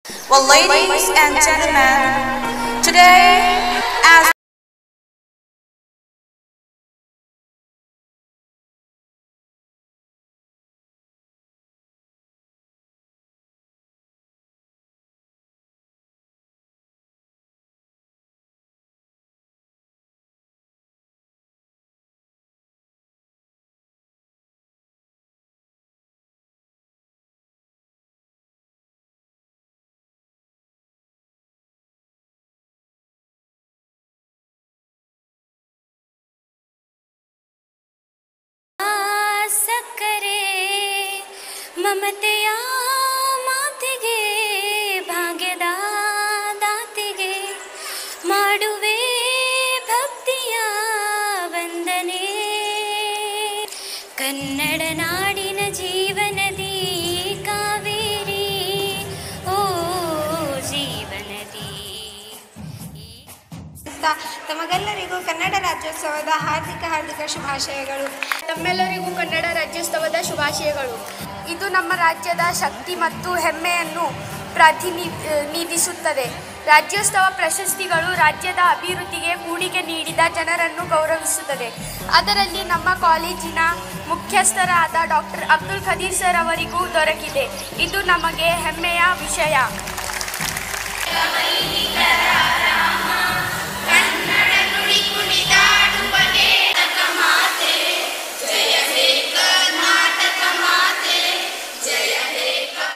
Well, ladies and gentlemen, today, as ಸಕ್ಕರೆ ಮಮತೆಯ ಮಾತಿಗೆ ಭಾಗ್ಯದ ದಾತಿಗೆ ಮಾಡುವೆ ಭಕ್ತಿಯ ವಂದನೆ ಕನ್ನಡ ನಾಡಿನ ಜೀವನದಿ ಕಾವೇರಿ ಓ ಜೀವನದಿ. ತಮಗೆಲ್ಲರಿಗೂ ಕನ್ನಡ ರಾಜ್ಯೋತ್ಸವದ ಹಾರ್ದಿಕ ಶುಭಾಶಯಗಳು. ನಮ್ಮೆಲ್ಲರಿಗೂ ಕನ್ನಡ ರಾಜ್ಯೋತ್ಸವದ ಶುಭಾಶಯಗಳು. ಇದು ನಮ್ಮ ರಾಜ್ಯದ ಶಕ್ತಿ ಮತ್ತು ಹೆಮ್ಮೆಯನ್ನು ಪ್ರತಿನಿಧಿಸುತ್ತದೆ. ರಾಜ್ಯೋತ್ಸವ ಪ್ರಶಸ್ತಿಗಳು ರಾಜ್ಯದ ಅಭಿವೃದ್ಧಿಗೆ ಕೊಡುಗೆ ನೀಡಿದ ಜನರನ್ನು ಗೌರವಿಸುತ್ತದೆ. ಅದರಲ್ಲಿ ನಮ್ಮ ಕಾಲೇಜಿನ ಮುಖ್ಯಸ್ಥರಾದ ಡಾಕ್ಟರ್ ಅಬ್ದುಲ್ ಖದೀರ್ ಸರ್ ಅವರಿಗೂ ದೊರಕಿದೆ. ಇದು ನಮಗೆ ಹೆಮ್ಮೆಯ ವಿಷಯ.